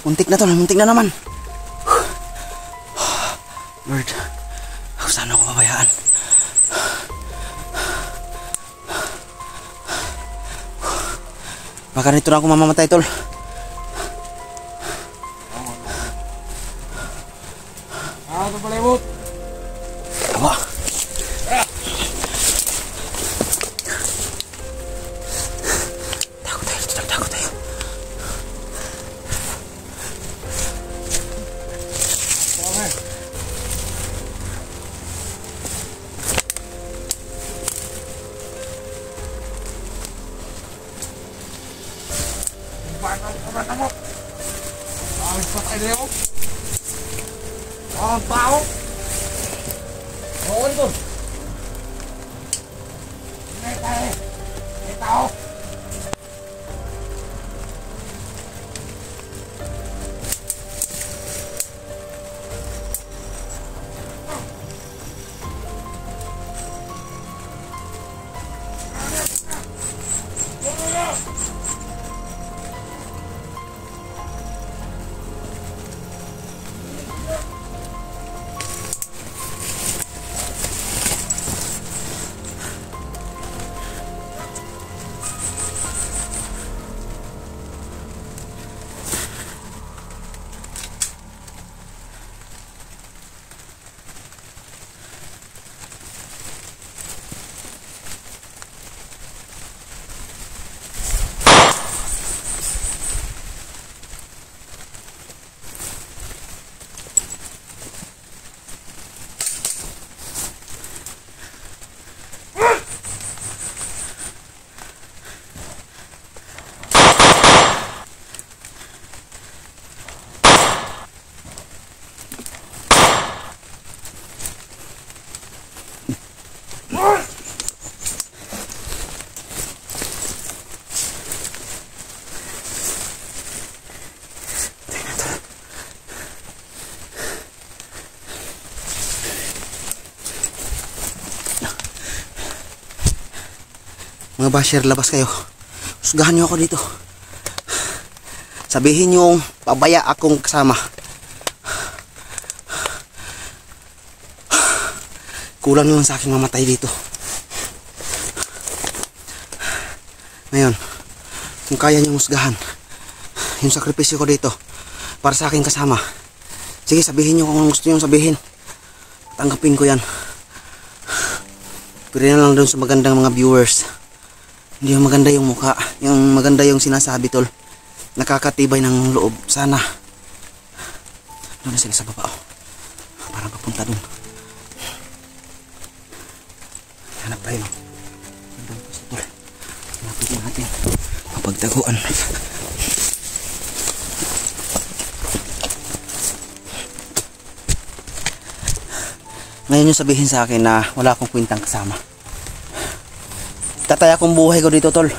Muntik na tol, muntik na naman. Lord, sana ako pabayaan. Baka nito na ako mamamatay tol. Ito pala yung boat. Aba. Takot tayo, takot tayo. Bata mo. Alis pa tayo dito. Ang tao. Oo, ito. May tayo. May tao. Mga basher, labas kayo. Husgahan nyo ako dito. Sabihin nyo pabaya akong kasama. Kulang naman sa akin mamatay dito. Ngayon, kung kaya nyo husgahan yung sakripisyo ko dito para sa aking kasama, sige, sabihin nyo kung gusto nyo sabihin. Tanggapin ko yan. Pero yan lang doon sa magandang mga viewers. Hindi yung maganda yung mukha, yung maganda yung sinasabi tol. Nakakatibay ng loob. Sana doon na sila sa baba, oh. Parang papunta doon. Hanap tayo. Doon pa sa tol. Hanapin natin mapagtaguan. Ngayon yung sabihin sa akin na wala akong kwentang kasama. Tataya akong buhay ko dito tol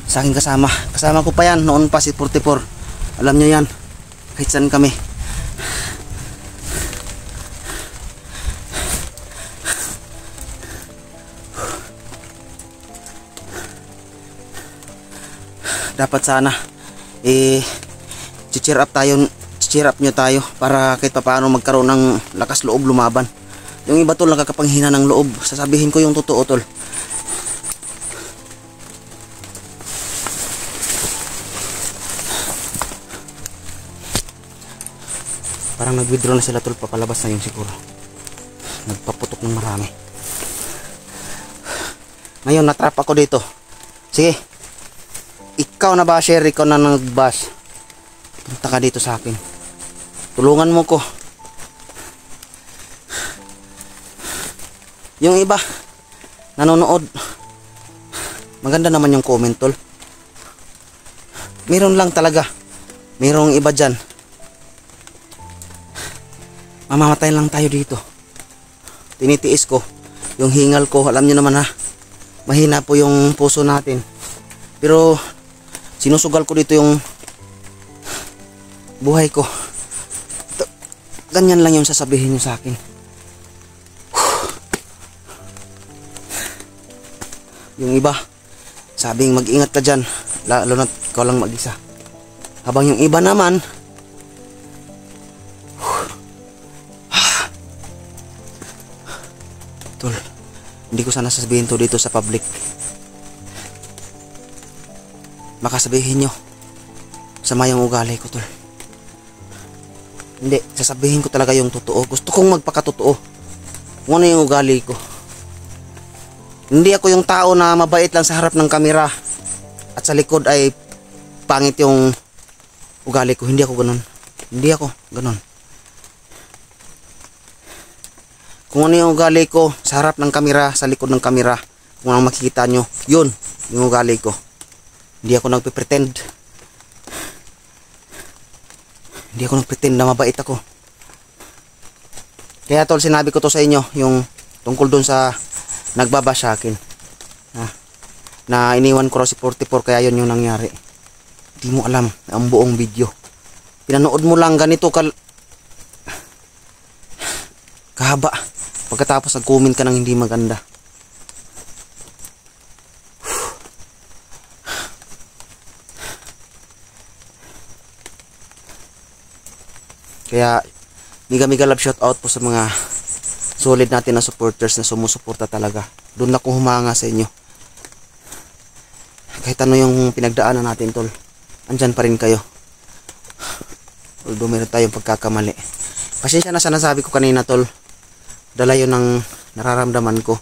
sa aking kasama. Kasama ko pa yan noon pa si 44. Alam nyo yan, kahit saan kami. Dapat sana cheer up tayo, cheer up nyo tayo para kahit paano magkaroon ng lakas loob lumaban. Yung iba tol nakakapanghina ng loob. Sasabihin ko yung totoo tol. Parang nag-withdraw na sila tol, papalabas na yun siguro. Nagpaputok ng marami. Ngayon natrap ako dito. Sige, ikaw na basher, ikaw na nag-bash. Punta ka dito sa akin. Tulungan mo ko. Yung iba nanonood, maganda naman yung comment tol. Meron lang talaga, merong iba dyan mamamatay lang tayo dito. Tinitiis ko yung hingal ko. Alam nyo naman ha, mahina po yung puso natin, pero sinusugal ko dito yung buhay ko. Ganyan lang yung sasabihin nyo sa akin. Yung iba sabing mag-ingat ka dyan, lalo na ikaw lang mag-isa. Habang yung iba naman Tol, hindi ko sana sasabihin to dito sa public. Baka sabihin nyo, sama yung ugali ko, tol. Hindi, sasabihin ko talaga yung totoo. Gusto kong magpakatotoo kung ano yung ugali ko. Hindi ako yung tao na mabait lang sa harap ng kamera at sa likod ay pangit yung ugali ko. Hindi ako ganun. Hindi ako ganun. Kung ano yung ugali ko sa harap ng kamera, sa likod ng kamera, kung anong makikita nyo, yun yung ugali ko. Hindi ako nagpe-pretend. Hindi ako nagpretend na mabait ako. Kaya tol, sinabi ko to sa inyo, yung tungkol dun sa nagbaba sa akin. Na iniwan ko raw si 44, kaya yun yung nangyari. Hindi mo alam ang buong video. Pinanood mo lang ganito kahaba. Pagkatapos nag-comment ka ng hindi maganda. Kaya mega love shout out po sa mga solid natin na supporters na sumusuporta talaga. Doon ako humanga sa inyo. Kahit ano yung pinagdaanan natin, tol, andyan pa rin kayo. Although meron tayong pagkakamali. Pasensya na sa nasabi ko kanina, tol. Dala yun ng nararamdaman ko.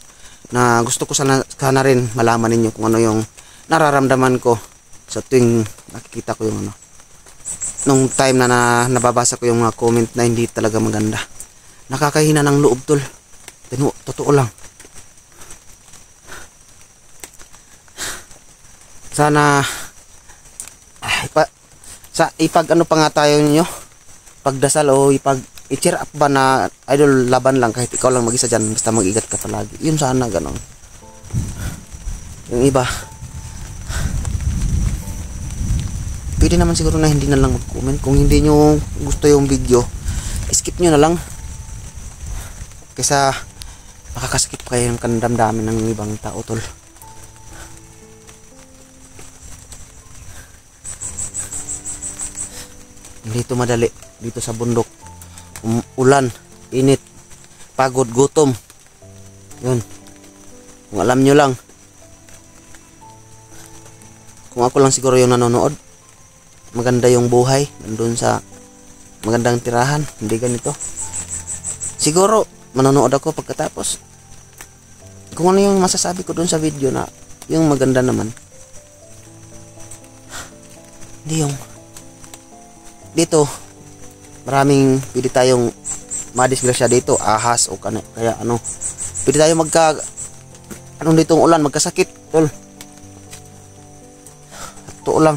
Na gusto ko sana rin malaman ninyo kung ano yung nararamdaman ko sa tuwing nakikita ko yung ano. Nung time na nababasa ko yung mga comment na hindi talaga maganda. Nakakahina ng loob, tol. Totoo lang. Sana ipag ano pa nga tayo ninyo, pagdasal o i-cheer up ba na idol, laban lang kahit ikaw lang mag-isa dyan, basta mag-igat ka palagi. Yun sana, ganon. Yung iba, pwede naman siguro na hindi na lang mag-comment. Kung hindi nyo gusto yung video, skip nyo na lang. Kaysa makakasakit pa kayo ng kandamdamin ng ibang tao, tol. Dito madali, dito sa bundok, ulan, init, pagod, gutom. Yun, kung alam nyo lang. Kung ako lang siguro yung nanonood, maganda yung buhay nandun sa magandang tirahan, hindi ganito. Siguro manonood ako pagkatapos kung ano yung masasabi ko dun sa video na yung maganda naman. Hindi yung dito maraming pwede tayong madisgrasya dito, ahas o kaya ano, pwede tayong anong ditong ulan, magkasakit, tol. Totoo lang.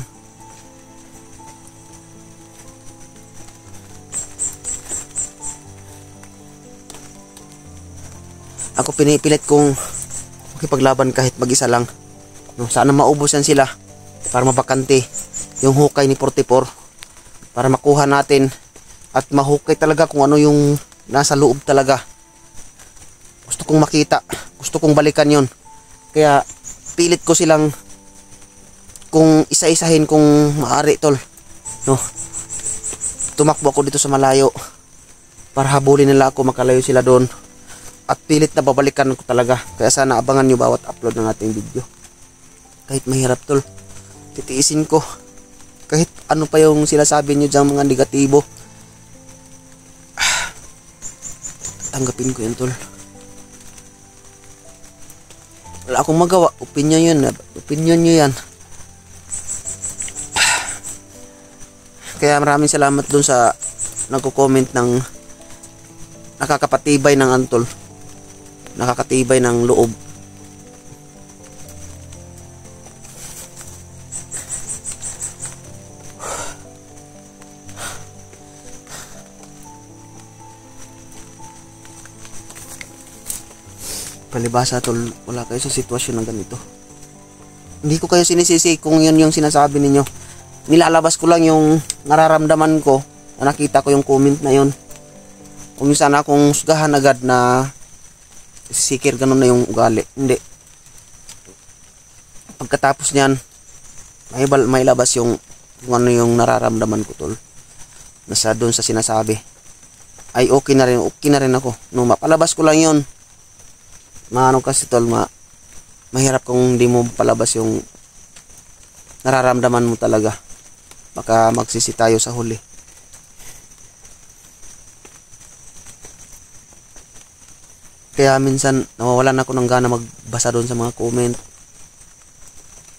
Ako pinipilit kong makipaglaban kahit mag-isa lang. No, sana maubos yan sila para mabakante yung hukay ni 44. Para makuha natin at mahukay talaga kung ano yung nasa loob talaga. Gusto kong makita. Gusto kong balikan yon. Kaya pilit ko silang kung isa-isahin kung maaari, tol. No? Tumakbo ako dito sa malayo para habulin nila ako, makalayo sila doon. At pilit na babalikan ko talaga. Kaya sana abangan nyo bawat upload ng ating video. Kahit mahirap, tol, titiisin ko. Kahit ano pa yung sinasabi nyo dyan, mga negatibo, tanggapin ko yun, tol. Wala akong magawa. Opinion yun. Opinion nyo yan. Kaya maraming salamat dun sa nagko-comment ng nakakapatibay ng antol. Nakakatibay ng loob. Palibasa, tol, wala kayo sa sitwasyon ng ganito. Hindi ko kayo sinisisi kung yun yung sinasabi ninyo. Nilalabas ko lang yung nararamdaman ko na nakita ko yung comment na yun. Kung sana akong sugahan agad na sikir ganun na yung ugali. Hindi. Pagkatapos niyan, may labas yung kung ano yung nararamdaman ko, tol. Nasa doon sa sinasabi. Ay okay na rin ako. No, mapalabas ko lang yun. Maano kasi tol, mahirap kung hindi mo palabas yung nararamdaman mo talaga. Baka magsisi tayo sa huli. Kaya minsan nawawalan ako ng gana magbasa doon sa mga comment.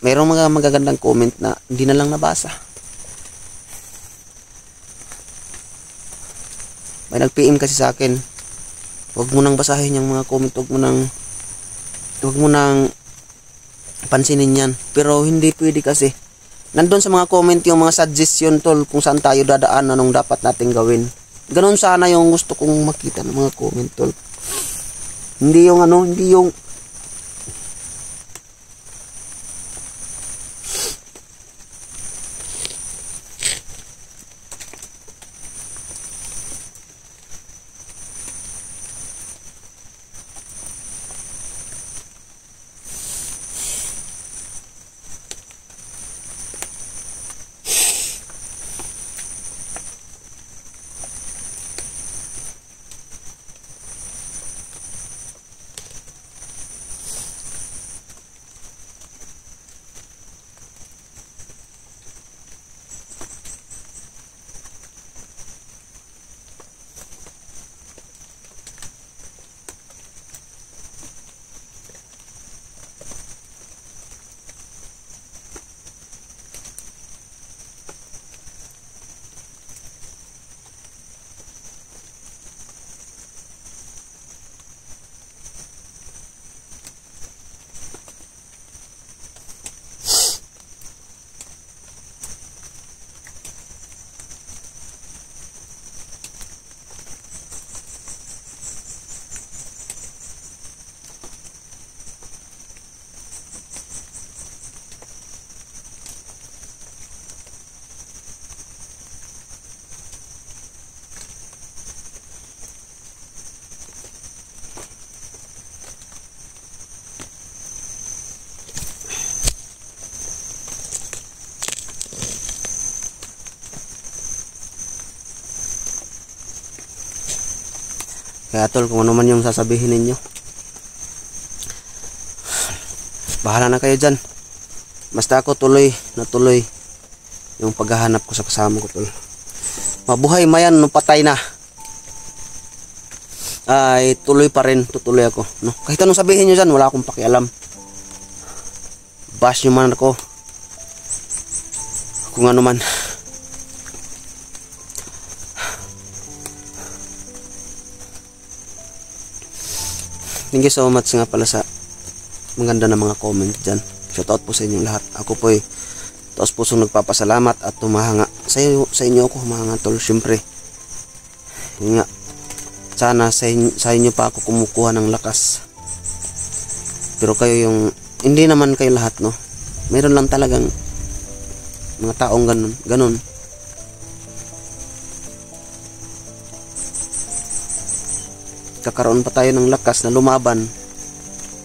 Mayroong mga magagandang comment na hindi na lang nabasa. May nag-PM kasi sa akin, huwag mo nang basahin yung mga comment, huwag mo nang pansinin yan. Pero hindi pwede kasi. Nandun sa mga comment yung mga suggestion tol, kung saan tayo dadaan, anong dapat natin gawin. Ganon sana yung gusto kong makita ng mga comment tol. Hindi yung kaya tol, kung ano man yung sasabihin ninyo, bahala na kayo dyan. Basta ako tuloy yung paghahanap ko sa kasama ko tol. Mabuhay mayan, no patay na, ay tuloy pa rin, tutuloy ako, no? Kahit anong sabihin nyo dyan, wala akong pakialam. Bash nyo man ako, kung ano man. Thank you so much nga pala sa maganda na mga comment dyan. Shoutout po sa inyong lahat. Ako po ay taos pusong nagpapasalamat at humahanga. Sa inyo ako humahanga tol. Siyempre, yun nga, sana sa inyo pa ako kumukuha ng lakas. Pero kayo yung, hindi naman kayo lahat, no? Meron lang talagang mga taong ganun. Kakaroon pa tayo ng lakas na lumaban,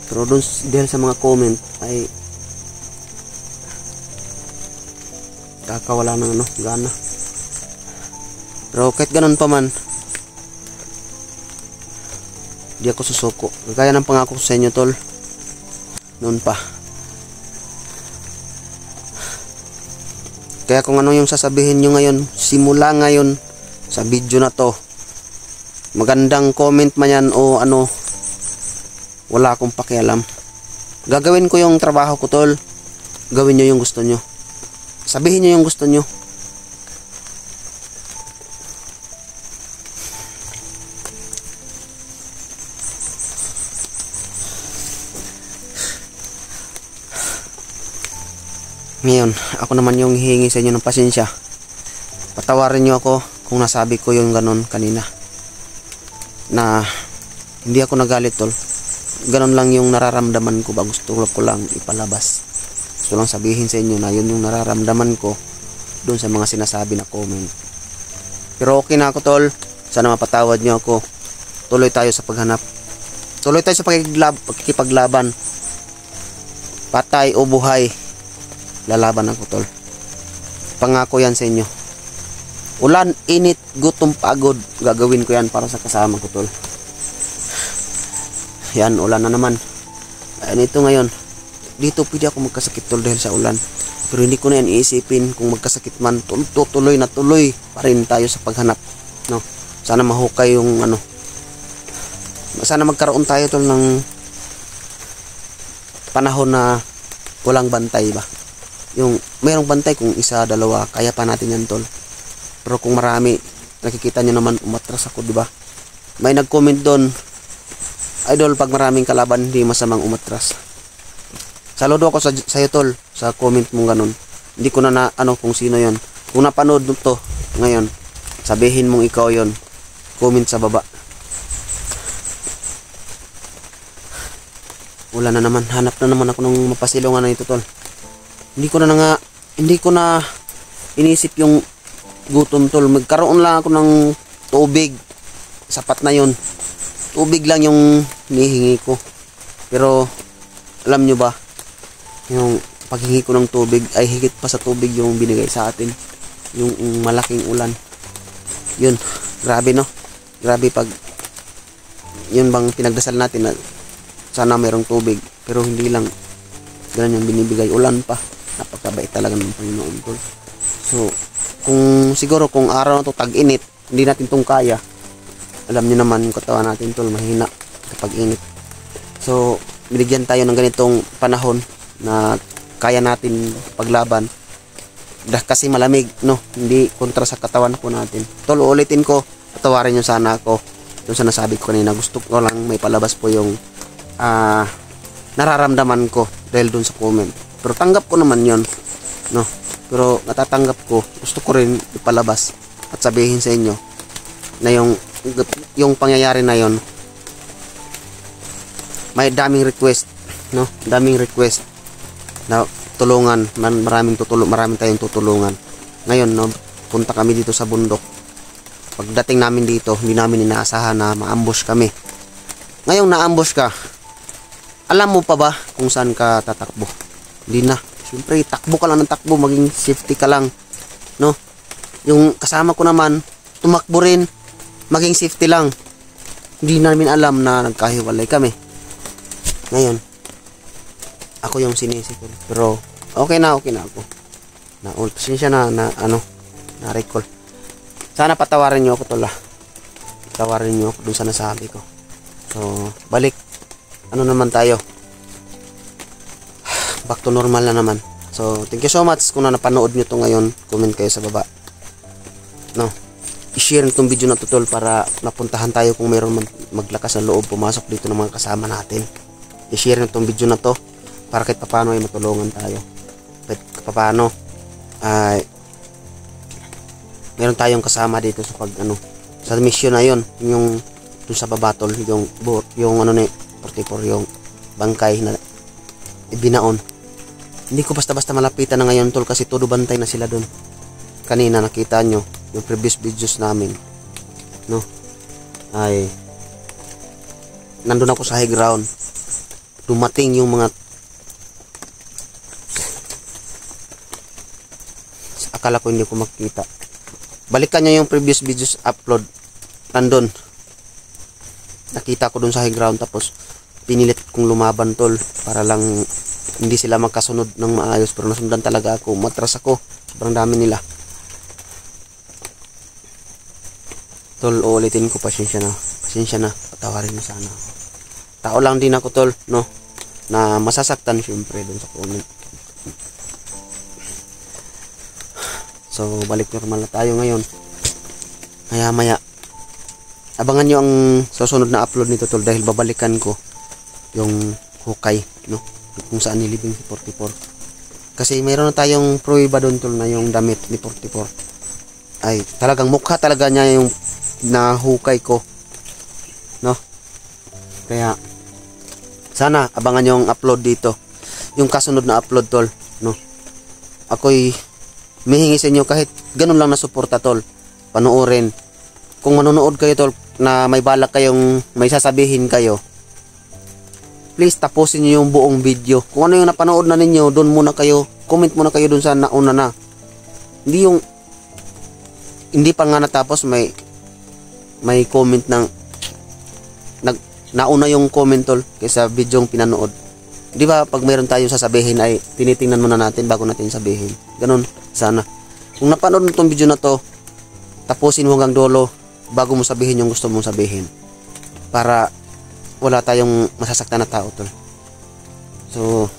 pero doon dahil sa mga comment ay kakawala ng gana. Pero kahit ganun pa man, di ako susuko. Kagaya ng pangako ko sa inyo tol noon pa. Kaya kung ano yung sasabihin nyo ngayon, simula ngayon sa video na to, magandang comment man yan o ano, wala akong pakialam. Gagawin ko yung trabaho ko tol. Gawin nyo yung gusto nyo, sabihin nyo yung gusto nyo. Ngayon, ako naman yung hihingi sa inyo ng pasensya. Patawarin nyo ako kung nasabi ko yung ganun kanina, na hindi ako nagalit tol. Ganun lang yung nararamdaman ko ba, gusto ko lang ipalabas. Gusto lang sabihin sa inyo na yun yung nararamdaman ko doon sa mga sinasabi na comment. Pero okay na ako tol. Sana mapatawad nyo ako. Tuloy tayo sa paghanap. Tuloy tayo sa pagkikipaglaban. Patay o buhay, lalaban ako tol. Pangako yan sa inyo. Ulan, init, gutom, pagod, gagawin ko yan para sa kasama ko tol. Yan, ulan na naman. Ayan, ito ngayon. Dito pwede ako magkasakit tol dahil sa ulan. Pero hindi ko na yan iisipin kung magkasakit man. Tuloy na tuloy pa rin tayo sa paghanap. No? Sana mahukay yung ano. Sana magkaroon tayo tol ng panahon na walang bantay ba. Yung mayroong bantay kung isa, dalawa, kaya pa natin yan tol. Pero kung marami, nakikita nyo naman umatras ako, di ba? May nag-comment doon, idol, pag maraming kalaban, hindi masamang umatras. Saludo ako sa iyo tol, sa comment mong ganun. Hindi ko na ano kung sino yon. Kung napanood mo to ngayon, sabihin mong ikaw yon. Comment sa baba. Wala na naman, hanap na naman ako ng mapasilungan na ito tol. Hindi ko na inisip yung gutom tol. Magkaroon lang ako ng tubig. Sapat na yon. Tubig lang yung hinihingi ko. Pero alam nyo ba, yung paghingi ko ng tubig ay higit pa sa tubig yung binigay sa atin. Yung malaking ulan. Yun, grabe no. Grabe pag yun bang pinagdasal natin na sana mayroong tubig. Pero hindi lang ganun yung binibigay. Ulan pa. Napakabait talaga ng Panginoon tol. So, siguro kung araw na to tag-init, hindi natin tong kaya. Alam niyo naman yung katawan natin tol, mahina kapag init. So, binigyan tayo ng ganitong panahon na kaya natin paglaban. Kasi malamig, no? Hindi kontra sa katawan po natin. Tol, ulitin ko, patawarin nyo sana ako. Yung sa nasabi ko kanina, gusto ko lang may palabas po yung nararamdaman ko dahil dun sa comment. Pero tanggap ko naman yon, no? Pero natatanggap ko, gusto ko rin ipalabas at sabihin sa inyo na yung pangyayari na yon, may daming request, no? Daming request na tulungan, maraming tayong tutulungan. Ngayon, no, punta kami dito sa bundok. Pagdating namin dito, hindi namin inaasahan na maambush kami. Ngayong naambush ka, alam mo pa ba kung saan ka tatakbo? Hindi na. Siyempre, takbo ka lang ng takbo, maging safety ka lang, no? Yung kasama ko naman, tumakbo rin, maging safety lang. Hindi namin alam na nagkahiwalay kami. Ngayon, ako yung sinisipol. Pero, okay na ako. Pasensya na recall. Sana patawarin nyo ako tol. Patawarin nyo ako dun sa nasabi ko. So, balik. Ano naman tayo? Back to normal na naman. So, thank you so much kung napanood nyo to ngayon. Comment kayo sa baba. No? I-share itong video na to tol para napuntahan tayo kung mayroon maglakas ng loob pumasok dito ng mga kasama natin. I-share itong video na to para kahit paano ay matulungan tayo. Kahit paano ay meron tayong kasama dito sa sa mission na yon, yung dun sa babatol, yung ano ni 44, yung bangkay na ibinaon. Hindi ko basta-basta malapitan na ngayon tol kasi todo bantay na sila dun. Kanina nakita nyo yung previous videos namin, no? Ay nandun ako sa high ground. Dumating yung mga akala ko hindi ko makita. Balikan nyo yung previous videos upload. Nandun. Nakita ko dun sa high ground tapos pinilit kong lumaban tol para lang hindi sila magkasunod ng maayos, pero nasundan talaga ako. Matras ako. Sobrang dami nila. Tol, ulitin ko, pasensya na. Patawarin mo sana. Tao lang din ako tol, no? Na masasaktan syempre dun sa comment. So, balik normal na tayo ngayon. Maya abangan nyo ang susunod na upload nito tol dahil babalikan ko yung hukay, no? Kung saan nilibing si 44. Kasi mayroon na tayong pruweba doon tol na yung damit ni 44 ay talagang mukha talaga niya yung nahukay ko, no? Kaya sana abangan nyo ang upload dito, yung kasunod na upload tol, no? Ako'y mihingi sa inyo kahit ganun lang na suporta tol, panoorin. Kung manonood kayo tol na may balak kayong may sasabihin kayo, please tapusin niyo yung buong video. Kung ano yung napanood na ninyo, doon muna kayo, comment muna kayo doon sa nauna na. Hindi pa nga natapos may comment ng nauna yung comment tol kaysa video yung pinanood. Di ba pag mayroon tayong sasabihin ay tinitingnan muna natin bago natin sabihin. Ganun sana. Kung napanood mo tong video na to, tapusin mo hanggang dulo bago mo sabihin yung gusto mong sabihin. Para wala tayong masasaktan na tao tol. So,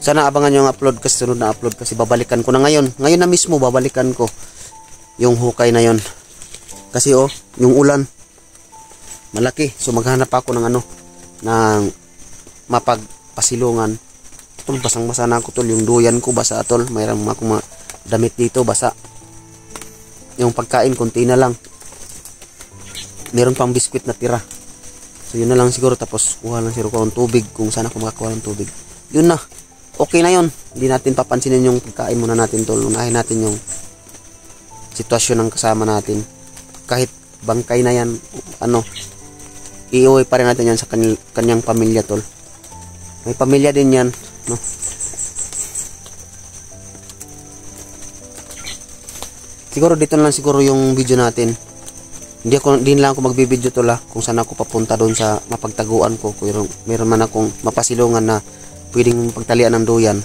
sana abangan yung upload kasi sunod na upload kasi babalikan ko na ngayon. Ngayon na mismo babalikan ko yung hukay na yon. Kasi yung ulan malaki. So maghanap ako ng ng mapagpasilungan. Tol, basang-basa na ako tol. Yung duyan ko basa tol. Mayroon akong mga damit dito basa. Yung pagkain konti na lang. Meron pang biskwit na tira. So yun na lang siguro. Tapos kuha lang siguro ko ng tubig kung saan ako makakuha ng tubig. Yun na. Okay na yun. Hindi natin papansinin yung pagkain muna natin tol. Unahin natin yung sitwasyon ng kasama natin. Kahit bangkay na yan, iuwi pa rin natin yan sa kanyang pamilya tol. May pamilya din yan, no? Siguro dito lang siguro yung video natin. Hindi lang ako magbibideo tol kung saan ako papunta doon sa mapagtaguan ko. Kung meron man akong mapasilungan na pwedeng pagtalian ng duyan.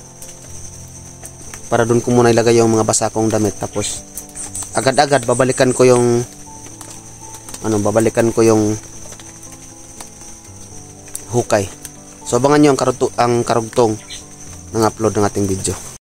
Para doon ko muna ilagay yung mga basa kong damit. Tapos agad-agad babalikan ko yung hukay. So abangan nyo ang karugtong ng upload ng ating video.